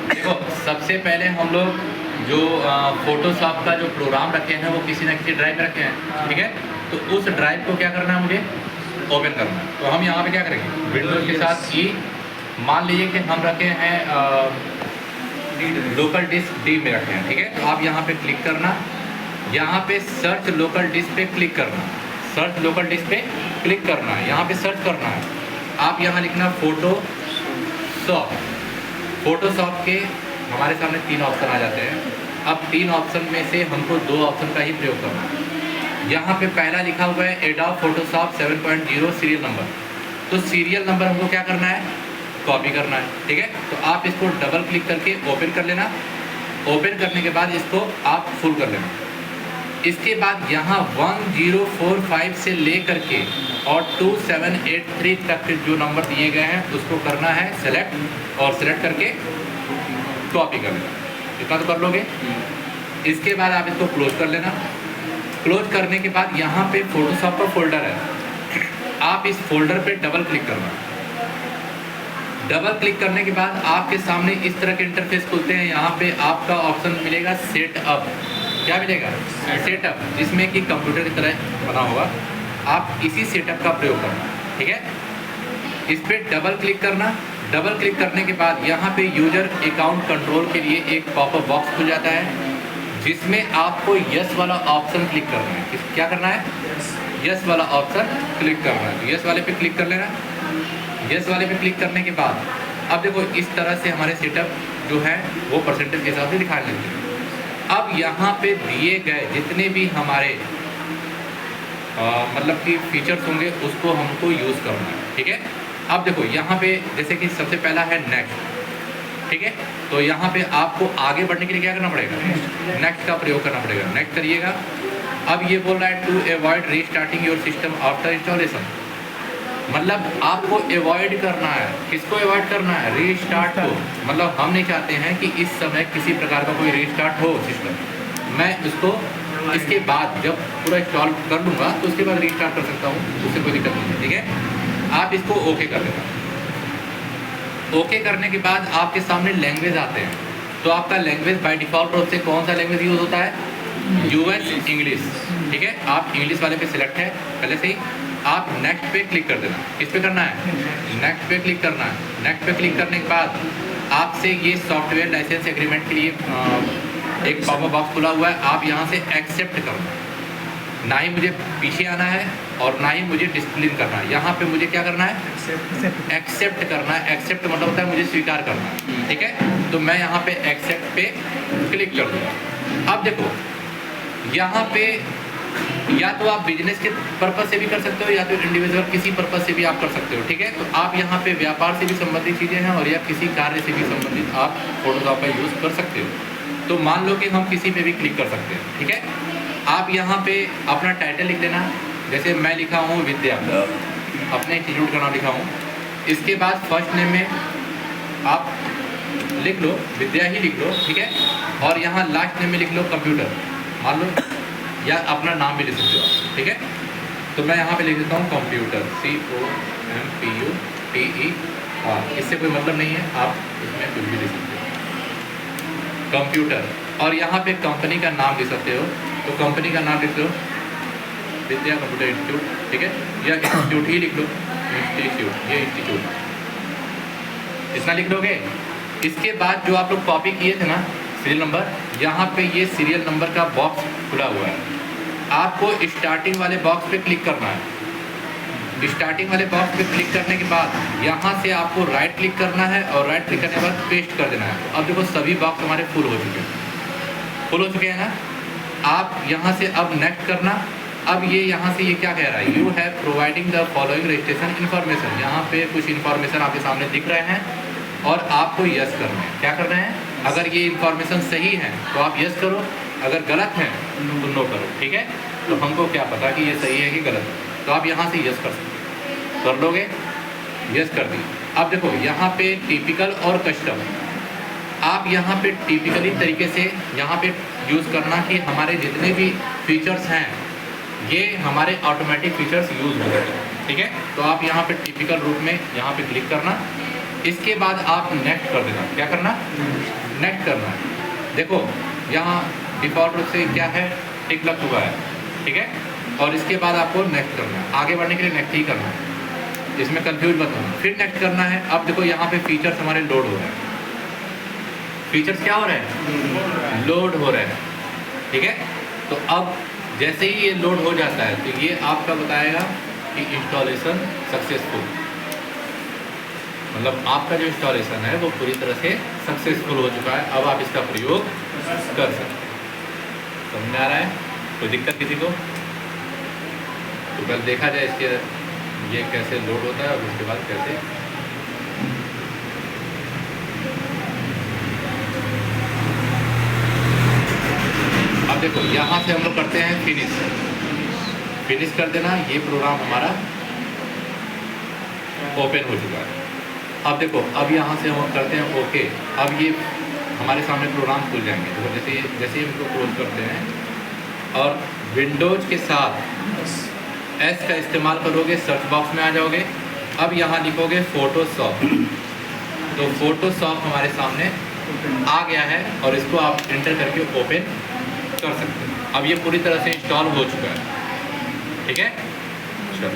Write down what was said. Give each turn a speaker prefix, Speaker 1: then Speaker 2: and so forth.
Speaker 1: देखो, सबसे पहले हम लोग जो फोटोशॉप का जो प्रोग्राम रखे हैं वो किसी न किसी ड्राइव में रखे हैं, ठीक है। तो उस ड्राइव को क्या करना है, मुझे ओपन करना है। तो हम यहाँ पे क्या करेंगे, विंडोज के साथ ई, मान लीजिए कि हम रखे हैं लोकल डिस्क डी में रखे हैं, ठीक है। तो आप यहाँ पे क्लिक करना, यहाँ पे सर्च लोकल डिस्क पे क्लिक करना, सर्च लोकल डिस्क पे क्लिक करना है, यहाँ पे सर्च करना है। आप यहाँ लिखना फोटोशॉप। फोटोशॉप के हमारे सामने 3 ऑप्शन आ जाते हैं। अब 3 ऑप्शन में से हमको 2 ऑप्शन का ही प्रयोग करना है। यहाँ पे पहला लिखा हुआ है एडोब फोटोशॉप 7.0 सीरियल नंबर। तो सीरियल नंबर हमको क्या करना है, कॉपी करना है, ठीक है। तो आप इसको डबल क्लिक करके ओपन कर लेना। ओपन करने के बाद इसको आप फुल कर लेना। इसके बाद यहाँ 1045 से ले करके और 2783 तक के जो नंबर दिए गए हैं उसको करना है सेलेक्ट, और सेलेक्ट करके कॉपी कर लेना। इतना तो कर लोगे। इसके बाद आप इसको क्लोज कर लेना। क्लोज करने के बाद यहाँ पे फोटोशॉप का फोल्डर है, आप इस फोल्डर पे डबल क्लिक करना। डबल क्लिक करने के बाद आपके सामने इस तरह के इंटरफेस खुलते हैं। यहाँ पे आपका ऑप्शन मिलेगा सेटअप। क्या मिलेगा, सेटअप, जिसमें कि कंप्यूटर की तरह बना होगा। आप इसी सेटअप का प्रयोग करना, ठीक है। इस पर डबल क्लिक करना। डबल क्लिक करने के बाद यहाँ पे यूजर अकाउंट कंट्रोल के लिए एक पॉपअप बॉक्स खुल जाता है, जिसमें आपको यस वाला ऑप्शन क्लिक करना है। क्या करना है, यस वाला ऑप्शन क्लिक करना है। तो यस वाले पे क्लिक कर लेना। यस वाले पे क्लिक करने के बाद अब देखो इस तरह से हमारे सेटअप जो है वो परसेंटेज के हिसाब से दिखाने लगते हैं। अब यहाँ पे दिए गए जितने भी हमारे मतलब कि फीचर्स होंगे उसको हमको यूज़ करना है, ठीक है। अब देखो यहाँ पे जैसे कि सबसे पहला है नेक्स्ट, ठीक है। तो यहाँ पे आपको आगे बढ़ने के लिए क्या करना पड़ेगा, नेक्स्ट का प्रयोग करना पड़ेगा। नेक्स्ट करिएगा। अब ये बोल रहा है to avoid restarting your system after installation, मतलब आपको अवॉइड करना है। किसको अवॉइड करना है, रीस्टार्ट को। मतलब हम नहीं चाहते हैं कि इस समय किसी प्रकार का कोई रीस्टार्ट हो सिस्टम। मैं इसको इसके बाद जब पूरा इंस्टॉल कर लूँगा तो उसके बाद रीस्टार्ट कर सकता हूँ, उससे कोई दिक्कत नहीं है, ठीक है। आप इसको ओके कर देना। ओके करने के बाद आपके सामने लैंग्वेज आते हैं। तो आपका लैंग्वेज बाय डिफ़ॉल्ट रूप से कौन सा लैंग्वेज यूज़ होता है, यूएस इंग्लिश, ठीक है। आप इंग्लिश वाले पे सिलेक्ट है पहले से ही। आप नेक्स्ट पे क्लिक कर देना। किस पे करना है, नेक्स्ट पे क्लिक करना है। नेक्स्ट पे क्लिक करने के बाद आपसे ये सॉफ्टवेयर लाइसेंस एग्रीमेंट के लिए एक पॉपअप बॉक्स खुला हुआ है। आप यहाँ से एक्सेप्ट करना। ना ही मुझे पीछे आना है और ना ही मुझे डिसिप्लिन करना है। यहाँ पे मुझे क्या करना है, एक्सेप्ट करना है। एक्सेप्ट मतलब होता है मुझे स्वीकार करना है, ठीक है। तो मैं यहाँ पे एक्सेप्ट पे क्लिक कर दूँगा। अब देखो यहाँ पे या तो आप बिजनेस के पर्पज़ से भी कर सकते हो या तो इंडिविजुअल किसी पर्पज़ से भी आप कर सकते हो, ठीक है। तो आप यहाँ पे व्यापार से भी संबंधित चीज़ें हैं और या किसी कार्य से भी संबंधित आप फोटोशॉप का यूज़ कर सकते हो। तो मान लो कि हम किसी पे भी क्लिक कर सकते हैं, ठीक है। आप यहाँ पे अपना टाइटल लिख देना। जैसे मैं लिखा हूँ विद्या, अपने इंस्टीट्यूट का नाम लिखा हूँ। इसके बाद फर्स्ट नेम में आप लिख लो, विद्या ही लिख लो, ठीक है। और यहाँ लास्ट नेम में लिख लो कंप्यूटर, मान लो, या अपना नाम भी लिख सकते हो आप, ठीक है। तो मैं यहाँ पे लिख देता हूँ कंप्यूटर, COMPUTER। इससे कोई मतलब नहीं है, आप इसमें कुछ भी लिख सकते हो, कंप्यूटर। और यहाँ पे कंपनी का नाम लिख सकते हो। तो कंपनी का नाम लिख लो विद्या कंप्यूटर इंस्टीट्यूट, ठीक है। या इंस्टीट्यूट ही लिख लो, इंस्टीट्यूट, ये इंस्टीट्यूट, इतना लिख लोगे। इसके बाद जो आप लोग कॉपी किए थे ना सीरियल नंबर, यहाँ पे ये सीरियल नंबर का बॉक्स खुला हुआ है। आपको स्टार्टिंग वाले बॉक्स पे क्लिक करना है। स्टार्टिंग वाले बॉक्स पे क्लिक करने के बाद यहाँ से आपको राइट क्लिक करना है और राइट क्लिक करने के बाद पेस्ट कर देना है। अब देखो सभी बॉक्स हमारे फुल हो चुके हैं, फुल हो चुके हैं ना। आप यहाँ से अब नेक्स्ट करना। अब ये यहाँ से ये क्या कह रहा है, you have providing the following registration information. यहाँ पे कुछ इन्फॉर्मेशन आपके सामने दिख रहे हैं और आपको यस करना है। क्या करना है, अगर ये इन्फॉर्मेशन सही है तो आप यस करो, अगर गलत है तो नो करो, ठीक है। तो हमको क्या पता कि ये सही है कि गलत है, तो आप यहाँ से यस कर सकते, कर लोगे, यस कर दी। अब देखो यहाँ पे टिपिकल और कस्टम, आप यहाँ पे टिपिकली तरीके से यहाँ पे यूज़ करना कि हमारे जितने भी फीचर्स हैं ये हमारे ऑटोमेटिक फीचर्स यूज़ हो गए, ठीक है। तो आप यहाँ पे टिपिकल रूप में यहाँ पे क्लिक करना। इसके बाद आप नेक्स्ट कर देना। क्या करना? नेक्स्ट करना है। देखो यहाँ डिफ़ॉल्ट रूप से क्या है, टिक लग चुका है, ठीक है। और इसके बाद आपको नेक्स्ट करना है, आगे बढ़ने के लिए नेक्स्ट ही करना है, इसमें कंफ्यूज मत होना। फिर नेक्स्ट करना है। अब देखो यहाँ पे फीचर्स हमारे लोड हो रहे हैं। फीचर्स क्या हो रहे हैं? लोड हो रहे हैं, ठीक है। तो अब जैसे ही ये लोड हो जाता है तो ये आपका बताएगा कि इंस्टॉलेशन सक्सेसफुल, मतलब आपका जो इंस्टॉलेशन है वो पूरी तरह से सक्सेसफुल हो चुका है। अब आप इसका प्रयोग कर सकते हैं। समझ में आ रहा है? कोई दिक्कत किसी को? तो कल देखा जाए इसके ये कैसे लोड होता है और उसके बाद कैसे। अब देखो यहाँ से हम लोग करते हैं फिनिश कर देना। ये प्रोग्राम हमारा ओपन हो चुका है। अब देखो अब यहाँ से हम करते हैं ओके। अब ये हमारे सामने प्रोग्राम खुल जाएंगे। देखो जैसे ही इनको क्लोज करते हैं और विंडोज के साथ एस का इस्तेमाल करोगे, सर्च बॉक्स में आ जाओगे। अब यहाँ लिखोगे फोटोशॉप, तो फोटोशॉप हमारे सामने आ गया है और इसको आप एंटर करके ओपन कर सकते हैं। अब ये पूरी तरह से इंस्टॉल हो चुका है, ठीक है। चलो